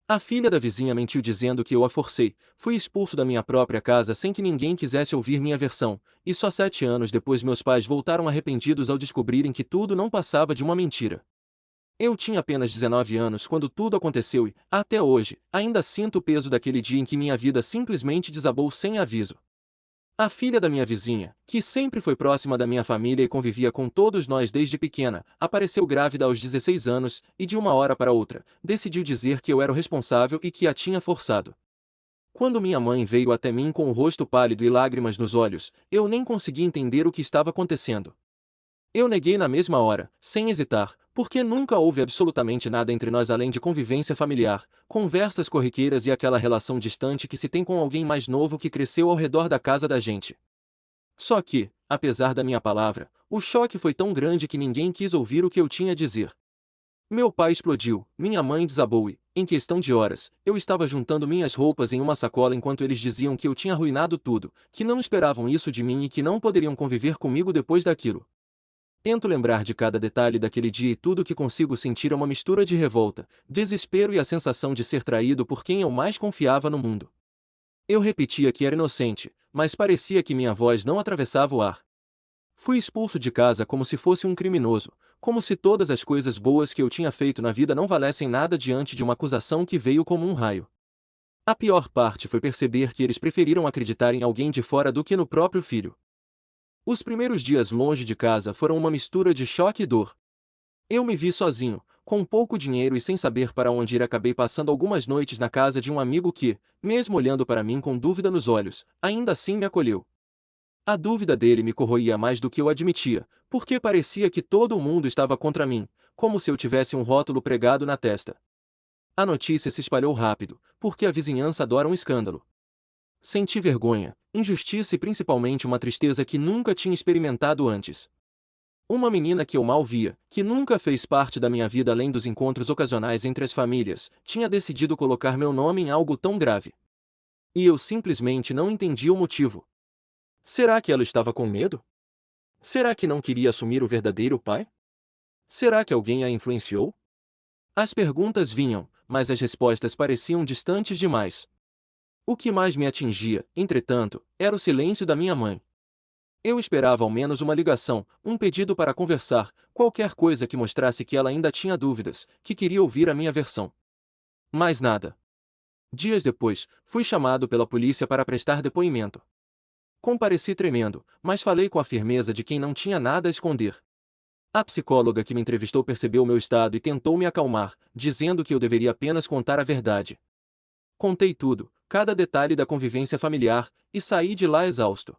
A filha da vizinha mentiu dizendo que eu a forcei. Fui expulso da minha própria casa sem que ninguém quisesse ouvir minha versão, e só 7 anos depois meus pais voltaram arrependidos ao descobrirem que tudo não passava de uma mentira. Eu tinha apenas 19 anos quando tudo aconteceu e, até hoje, ainda sinto o peso daquele dia em que minha vida simplesmente desabou sem aviso. A filha da minha vizinha, que sempre foi próxima da minha família e convivia com todos nós desde pequena, apareceu grávida aos 16 anos e, de uma hora para outra, decidiu dizer que eu era o responsável e que a tinha forçado. Quando minha mãe veio até mim com o rosto pálido e lágrimas nos olhos, eu nem consegui entender o que estava acontecendo. Eu neguei na mesma hora, sem hesitar, porque nunca houve absolutamente nada entre nós além de convivência familiar, conversas corriqueiras e aquela relação distante que se tem com alguém mais novo que cresceu ao redor da casa da gente. Só que, apesar da minha palavra, o choque foi tão grande que ninguém quis ouvir o que eu tinha a dizer. Meu pai explodiu, minha mãe desabou e, em questão de horas, eu estava juntando minhas roupas em uma sacola enquanto eles diziam que eu tinha arruinado tudo, que não esperavam isso de mim e que não poderiam conviver comigo depois daquilo. Tento lembrar de cada detalhe daquele dia e tudo o que consigo sentir é uma mistura de revolta, desespero e a sensação de ser traído por quem eu mais confiava no mundo. Eu repetia que era inocente, mas parecia que minha voz não atravessava o ar. Fui expulso de casa como se fosse um criminoso, como se todas as coisas boas que eu tinha feito na vida não valessem nada diante de uma acusação que veio como um raio. A pior parte foi perceber que eles preferiram acreditar em alguém de fora do que no próprio filho. Os primeiros dias longe de casa foram uma mistura de choque e dor. Eu me vi sozinho, com pouco dinheiro e sem saber para onde ir. Acabei passando algumas noites na casa de um amigo que, mesmo olhando para mim com dúvida nos olhos, ainda assim me acolheu. A dúvida dele me corroía mais do que eu admitia, porque parecia que todo o mundo estava contra mim, como se eu tivesse um rótulo pregado na testa. A notícia se espalhou rápido, porque a vizinhança adora um escândalo. Senti vergonha, injustiça e principalmente uma tristeza que nunca tinha experimentado antes. Uma menina que eu mal via, que nunca fez parte da minha vida além dos encontros ocasionais entre as famílias, tinha decidido colocar meu nome em algo tão grave. E eu simplesmente não entendia o motivo. Será que ela estava com medo? Será que não queria assumir o verdadeiro pai? Será que alguém a influenciou? As perguntas vinham, mas as respostas pareciam distantes demais. O que mais me atingia, entretanto, era o silêncio da minha mãe. Eu esperava ao menos uma ligação, um pedido para conversar, qualquer coisa que mostrasse que ela ainda tinha dúvidas, que queria ouvir a minha versão. Mas nada. Dias depois, fui chamado pela polícia para prestar depoimento. Compareci tremendo, mas falei com a firmeza de quem não tinha nada a esconder. A psicóloga que me entrevistou percebeu meu estado e tentou me acalmar, dizendo que eu deveria apenas contar a verdade. Contei tudo, cada detalhe da convivência familiar, e saí de lá exausto.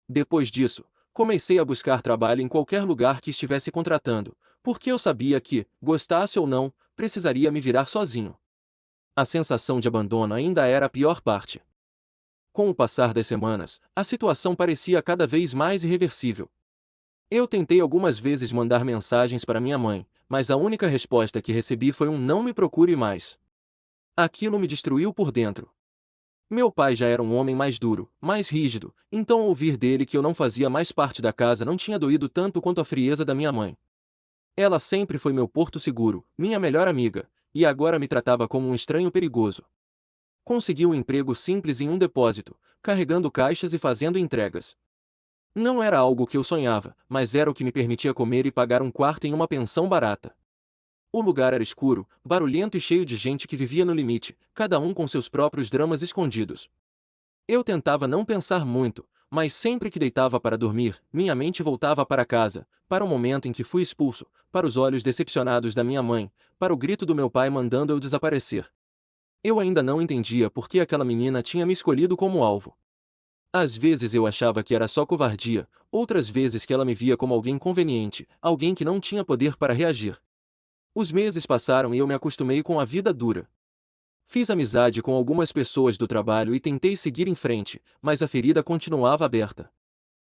Depois disso, comecei a buscar trabalho em qualquer lugar que estivesse contratando, porque eu sabia que, gostasse ou não, precisaria me virar sozinho. A sensação de abandono ainda era a pior parte. Com o passar das semanas, a situação parecia cada vez mais irreversível. Eu tentei algumas vezes mandar mensagens para minha mãe, mas a única resposta que recebi foi um "não me procure mais". Aquilo me destruiu por dentro. Meu pai já era um homem mais duro, mais rígido, então ouvir dele que eu não fazia mais parte da casa não tinha doído tanto quanto a frieza da minha mãe. Ela sempre foi meu porto seguro, minha melhor amiga, e agora me tratava como um estranho perigoso. Consegui um emprego simples em um depósito, carregando caixas e fazendo entregas. Não era algo que eu sonhava, mas era o que me permitia comer e pagar um quarto em uma pensão barata. O lugar era escuro, barulhento e cheio de gente que vivia no limite, cada um com seus próprios dramas escondidos. Eu tentava não pensar muito, mas sempre que deitava para dormir, minha mente voltava para casa, para o momento em que fui expulso, para os olhos decepcionados da minha mãe, para o grito do meu pai mandando eu desaparecer. Eu ainda não entendia por que aquela menina tinha me escolhido como alvo. Às vezes eu achava que era só covardia, outras vezes que ela me via como alguém conveniente, alguém que não tinha poder para reagir. Os meses passaram e eu me acostumei com a vida dura. Fiz amizade com algumas pessoas do trabalho e tentei seguir em frente, mas a ferida continuava aberta.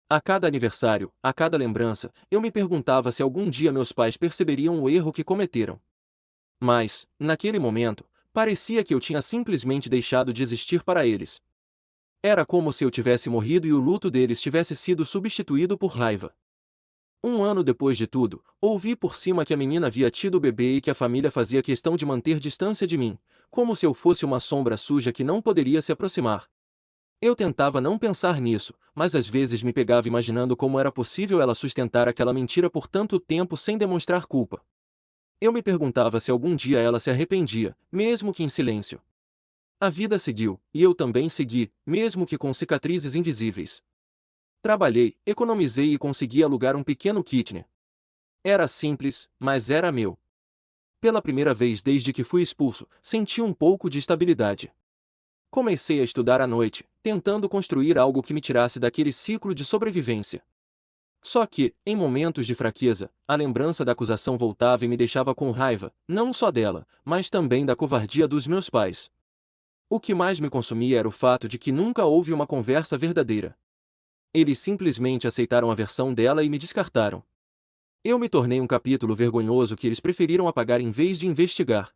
A cada aniversário, a cada lembrança, eu me perguntava se algum dia meus pais perceberiam o erro que cometeram. Mas, naquele momento, parecia que eu tinha simplesmente deixado de existir para eles. Era como se eu tivesse morrido e o luto deles tivesse sido substituído por raiva. Um ano depois de tudo, ouvi por cima que a menina havia tido o bebê e que a família fazia questão de manter distância de mim, como se eu fosse uma sombra suja que não poderia se aproximar. Eu tentava não pensar nisso, mas às vezes me pegava imaginando como era possível ela sustentar aquela mentira por tanto tempo sem demonstrar culpa. Eu me perguntava se algum dia ela se arrependia, mesmo que em silêncio. A vida seguiu, e eu também segui, mesmo que com cicatrizes invisíveis. Trabalhei, economizei e consegui alugar um pequeno kitnet. Era simples, mas era meu. Pela primeira vez desde que fui expulso, senti um pouco de estabilidade. Comecei a estudar à noite, tentando construir algo que me tirasse daquele ciclo de sobrevivência. Só que, em momentos de fraqueza, a lembrança da acusação voltava e me deixava com raiva, não só dela, mas também da covardia dos meus pais. O que mais me consumia era o fato de que nunca houve uma conversa verdadeira. Eles simplesmente aceitaram a versão dela e me descartaram. Eu me tornei um capítulo vergonhoso que eles preferiram apagar em vez de investigar.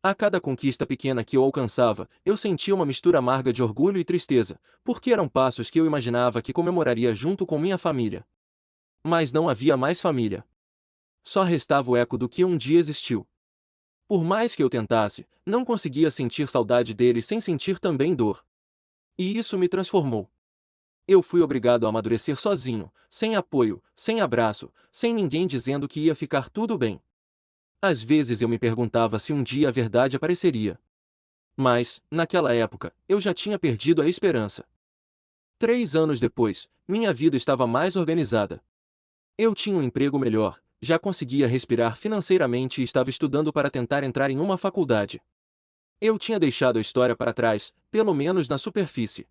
A cada conquista pequena que eu alcançava, eu sentia uma mistura amarga de orgulho e tristeza, porque eram passos que eu imaginava que comemoraria junto com minha família. Mas não havia mais família. Só restava o eco do que um dia existiu. Por mais que eu tentasse, não conseguia sentir saudade deles sem sentir também dor. E isso me transformou. Eu fui obrigado a amadurecer sozinho, sem apoio, sem abraço, sem ninguém dizendo que ia ficar tudo bem. Às vezes eu me perguntava se um dia a verdade apareceria. Mas, naquela época, eu já tinha perdido a esperança. 3 anos depois, minha vida estava mais organizada. Eu tinha um emprego melhor, já conseguia respirar financeiramente e estava estudando para tentar entrar em uma faculdade. Eu tinha deixado a história para trás, pelo menos na superfície.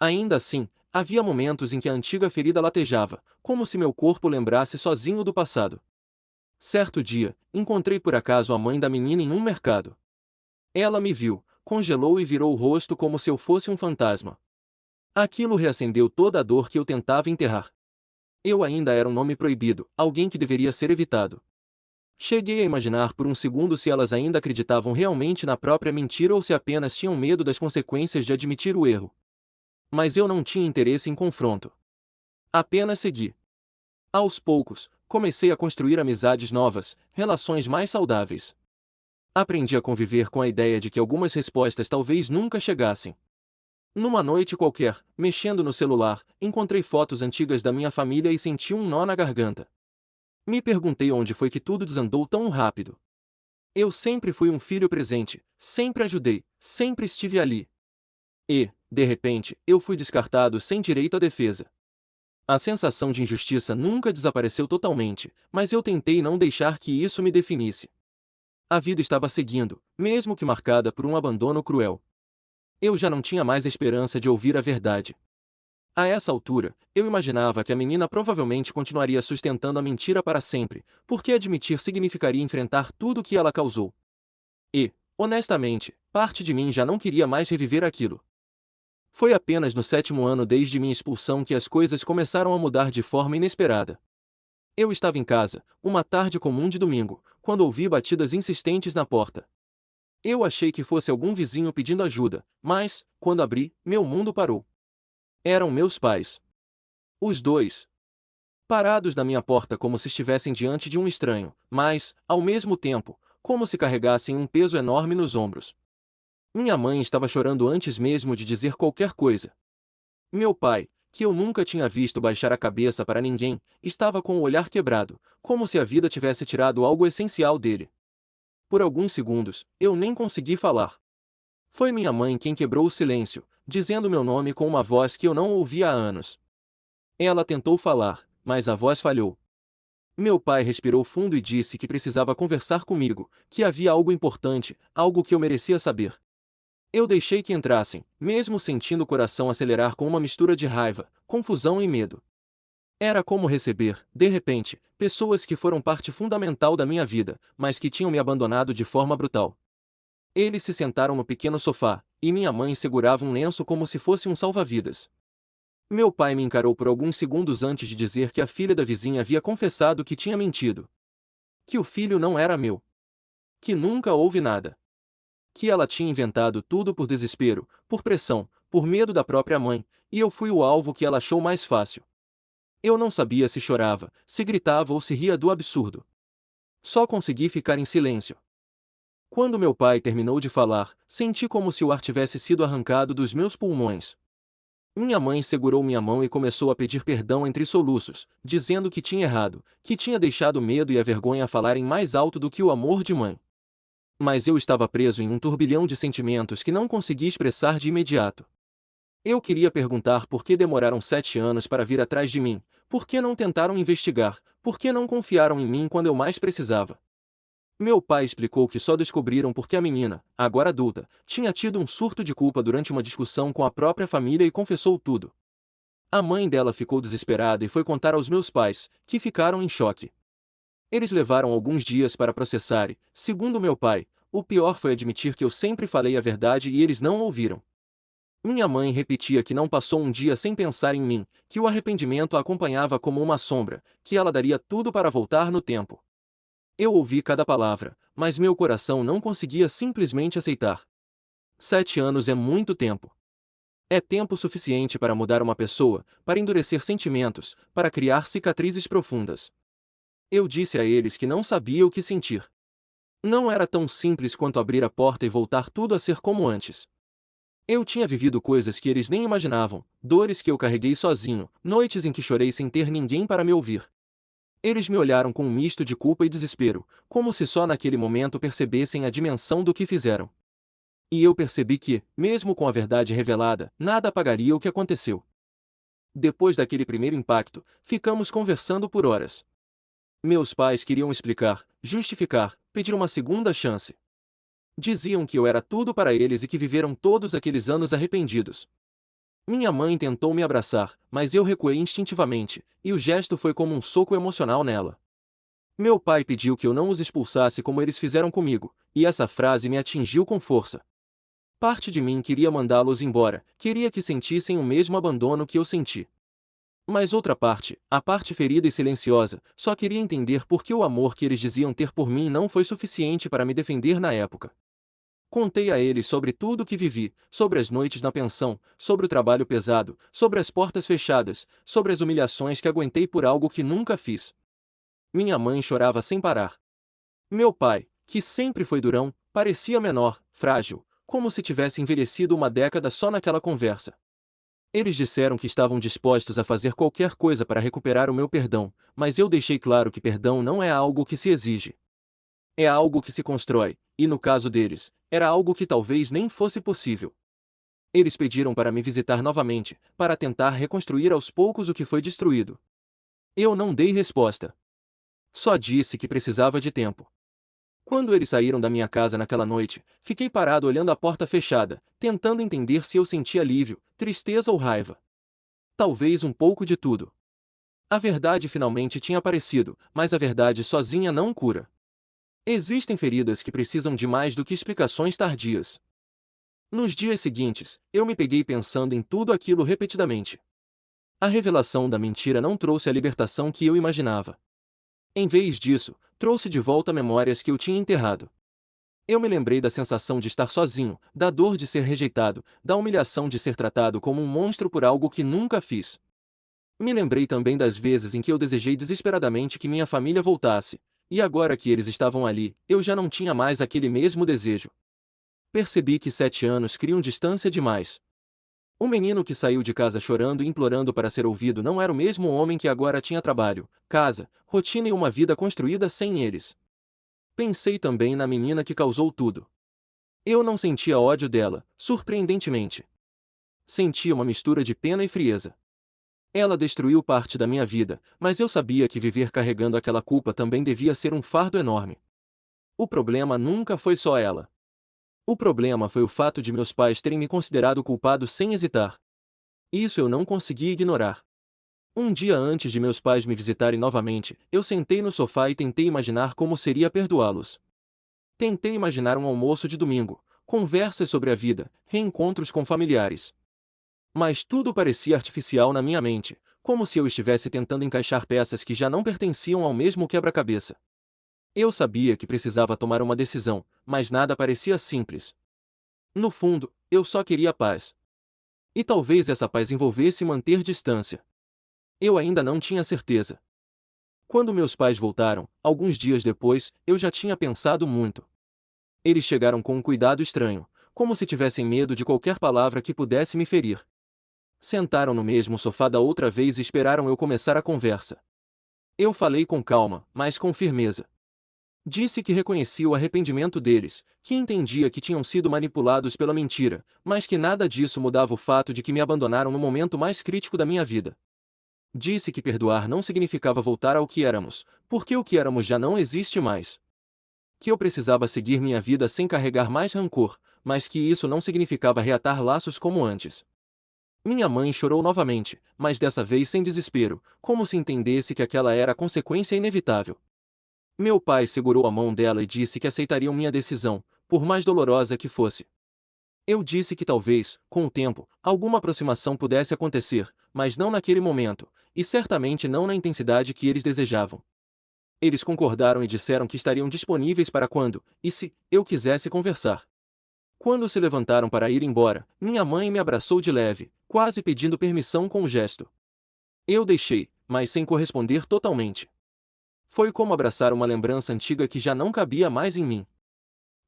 Ainda assim, havia momentos em que a antiga ferida latejava, como se meu corpo lembrasse sozinho do passado. Certo dia, encontrei por acaso a mãe da menina em um mercado. Ela me viu, congelou e virou o rosto como se eu fosse um fantasma. Aquilo reacendeu toda a dor que eu tentava enterrar. Eu ainda era um nome proibido, alguém que deveria ser evitado. Cheguei a imaginar por um segundo se elas ainda acreditavam realmente na própria mentira ou se apenas tinham medo das consequências de admitir o erro. Mas eu não tinha interesse em confronto. Apenas segui. Aos poucos, comecei a construir amizades novas, relações mais saudáveis. Aprendi a conviver com a ideia de que algumas respostas talvez nunca chegassem. Numa noite qualquer, mexendo no celular, encontrei fotos antigas da minha família e senti um nó na garganta. Me perguntei onde foi que tudo desandou tão rápido. Eu sempre fui um filho presente, sempre ajudei, sempre estive ali. E, de repente, eu fui descartado sem direito à defesa. A sensação de injustiça nunca desapareceu totalmente, mas eu tentei não deixar que isso me definisse. A vida estava seguindo, mesmo que marcada por um abandono cruel. Eu já não tinha mais esperança de ouvir a verdade. A essa altura, eu imaginava que a menina provavelmente continuaria sustentando a mentira para sempre, porque admitir significaria enfrentar tudo o que ela causou. E, honestamente, parte de mim já não queria mais reviver aquilo. Foi apenas no 7º ano desde minha expulsão que as coisas começaram a mudar de forma inesperada. Eu estava em casa, uma tarde comum de domingo, quando ouvi batidas insistentes na porta. Eu achei que fosse algum vizinho pedindo ajuda, mas, quando abri, meu mundo parou. Eram meus pais. Os dois. Parados na minha porta como se estivessem diante de um estranho, mas, ao mesmo tempo, como se carregassem um peso enorme nos ombros. Minha mãe estava chorando antes mesmo de dizer qualquer coisa. Meu pai, que eu nunca tinha visto baixar a cabeça para ninguém, estava com o olhar quebrado, como se a vida tivesse tirado algo essencial dele. Por alguns segundos, eu nem consegui falar. Foi minha mãe quem quebrou o silêncio, dizendo meu nome com uma voz que eu não ouvia há anos. Ela tentou falar, mas a voz falhou. Meu pai respirou fundo e disse que precisava conversar comigo, que havia algo importante, algo que eu merecia saber. Eu deixei que entrassem, mesmo sentindo o coração acelerar com uma mistura de raiva, confusão e medo. Era como receber, de repente, pessoas que foram parte fundamental da minha vida, mas que tinham me abandonado de forma brutal. Eles se sentaram no pequeno sofá, e minha mãe segurava um lenço como se fosse um salva-vidas. Meu pai me encarou por alguns segundos antes de dizer que a filha da vizinha havia confessado que tinha mentido. Que o filho não era meu. Que nunca houve nada. Que ela tinha inventado tudo por desespero, por pressão, por medo da própria mãe, e eu fui o alvo que ela achou mais fácil. Eu não sabia se chorava, se gritava ou se ria do absurdo. Só consegui ficar em silêncio. Quando meu pai terminou de falar, senti como se o ar tivesse sido arrancado dos meus pulmões. Minha mãe segurou minha mão e começou a pedir perdão entre soluços, dizendo que tinha errado, que tinha deixado o medo e a vergonha falarem mais alto do que o amor de mãe. Mas eu estava preso em um turbilhão de sentimentos que não conseguia expressar de imediato. Eu queria perguntar por que demoraram 7 anos para vir atrás de mim, por que não tentaram investigar, por que não confiaram em mim quando eu mais precisava. Meu pai explicou que só descobriram porque a menina, agora adulta, tinha tido um surto de culpa durante uma discussão com a própria família e confessou tudo. A mãe dela ficou desesperada e foi contar aos meus pais, que ficaram em choque. Eles levaram alguns dias para processar e, segundo meu pai, o pior foi admitir que eu sempre falei a verdade e eles não ouviram. Minha mãe repetia que não passou um dia sem pensar em mim, que o arrependimento a acompanhava como uma sombra, que ela daria tudo para voltar no tempo. Eu ouvi cada palavra, mas meu coração não conseguia simplesmente aceitar. 7 anos é muito tempo. É tempo suficiente para mudar uma pessoa, para endurecer sentimentos, para criar cicatrizes profundas. Eu disse a eles que não sabia o que sentir. Não era tão simples quanto abrir a porta e voltar tudo a ser como antes. Eu tinha vivido coisas que eles nem imaginavam, dores que eu carreguei sozinho, noites em que chorei sem ter ninguém para me ouvir. Eles me olharam com um misto de culpa e desespero, como se só naquele momento percebessem a dimensão do que fizeram. E eu percebi que, mesmo com a verdade revelada, nada apagaria o que aconteceu. Depois daquele primeiro impacto, ficamos conversando por horas. Meus pais queriam explicar, justificar, pedir uma segunda chance. Diziam que eu era tudo para eles e que viveram todos aqueles anos arrependidos. Minha mãe tentou me abraçar, mas eu recuei instintivamente, e o gesto foi como um soco emocional nela. Meu pai pediu que eu não os expulsasse como eles fizeram comigo, e essa frase me atingiu com força. Parte de mim queria mandá-los embora, queria que sentissem o mesmo abandono que eu senti. Mas outra parte, a parte ferida e silenciosa, só queria entender por que o amor que eles diziam ter por mim não foi suficiente para me defender na época. Contei a eles sobre tudo o que vivi, sobre as noites na pensão, sobre o trabalho pesado, sobre as portas fechadas, sobre as humilhações que aguentei por algo que nunca fiz. Minha mãe chorava sem parar. Meu pai, que sempre foi durão, parecia menor, frágil, como se tivesse envelhecido uma década só naquela conversa. Eles disseram que estavam dispostos a fazer qualquer coisa para recuperar o meu perdão, mas eu deixei claro que perdão não é algo que se exige. É algo que se constrói, e no caso deles, era algo que talvez nem fosse possível. Eles pediram para me visitar novamente, para tentar reconstruir aos poucos o que foi destruído. Eu não dei resposta. Só disse que precisava de tempo. Quando eles saíram da minha casa naquela noite, fiquei parado olhando a porta fechada, tentando entender se eu sentia alívio, tristeza ou raiva. Talvez um pouco de tudo. A verdade finalmente tinha aparecido, mas a verdade sozinha não cura. Existem feridas que precisam de mais do que explicações tardias. Nos dias seguintes, eu me peguei pensando em tudo aquilo repetidamente. A revelação da mentira não trouxe a libertação que eu imaginava. Em vez disso, trouxe de volta memórias que eu tinha enterrado. Eu me lembrei da sensação de estar sozinho, da dor de ser rejeitado, da humilhação de ser tratado como um monstro por algo que nunca fiz. Me lembrei também das vezes em que eu desejei desesperadamente que minha família voltasse, e agora que eles estavam ali, eu já não tinha mais aquele mesmo desejo. Percebi que 7 anos criam distância demais. O menino que saiu de casa chorando e implorando para ser ouvido não era o mesmo homem que agora tinha trabalho, casa, rotina e uma vida construída sem eles. Pensei também na menina que causou tudo. Eu não sentia ódio dela, surpreendentemente. Sentia uma mistura de pena e frieza. Ela destruiu parte da minha vida, mas eu sabia que viver carregando aquela culpa também devia ser um fardo enorme. O problema nunca foi só ela. O problema foi o fato de meus pais terem me considerado culpado sem hesitar. Isso eu não consegui ignorar. Um dia antes de meus pais me visitarem novamente, eu sentei no sofá e tentei imaginar como seria perdoá-los. Tentei imaginar um almoço de domingo, conversas sobre a vida, reencontros com familiares. Mas tudo parecia artificial na minha mente, como se eu estivesse tentando encaixar peças que já não pertenciam ao mesmo quebra-cabeça. Eu sabia que precisava tomar uma decisão, mas nada parecia simples. No fundo, eu só queria paz. E talvez essa paz envolvesse manter distância. Eu ainda não tinha certeza. Quando meus pais voltaram, alguns dias depois, eu já tinha pensado muito. Eles chegaram com um cuidado estranho, como se tivessem medo de qualquer palavra que pudesse me ferir. Sentaram no mesmo sofá da outra vez e esperaram eu começar a conversa. Eu falei com calma, mas com firmeza. Disse que reconhecia o arrependimento deles, que entendia que tinham sido manipulados pela mentira, mas que nada disso mudava o fato de que me abandonaram no momento mais crítico da minha vida. Disse que perdoar não significava voltar ao que éramos, porque o que éramos já não existe mais. Que eu precisava seguir minha vida sem carregar mais rancor, mas que isso não significava reatar laços como antes. Minha mãe chorou novamente, mas dessa vez sem desespero, como se entendesse que aquela era a consequência inevitável. Meu pai segurou a mão dela e disse que aceitariam minha decisão, por mais dolorosa que fosse. Eu disse que talvez, com o tempo, alguma aproximação pudesse acontecer, mas não naquele momento, e certamente não na intensidade que eles desejavam. Eles concordaram e disseram que estariam disponíveis para quando, e se, eu quisesse conversar. Quando se levantaram para ir embora, minha mãe me abraçou de leve, quase pedindo permissão com um gesto. Eu deixei, mas sem corresponder totalmente. Foi como abraçar uma lembrança antiga que já não cabia mais em mim.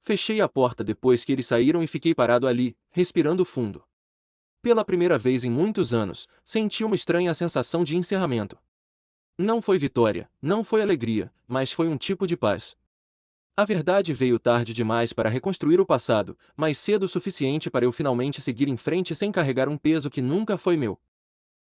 Fechei a porta depois que eles saíram e fiquei parado ali, respirando fundo. Pela primeira vez em muitos anos, senti uma estranha sensação de encerramento. Não foi vitória, não foi alegria, mas foi um tipo de paz. A verdade veio tarde demais para reconstruir o passado, mas cedo o suficiente para eu finalmente seguir em frente sem carregar um peso que nunca foi meu.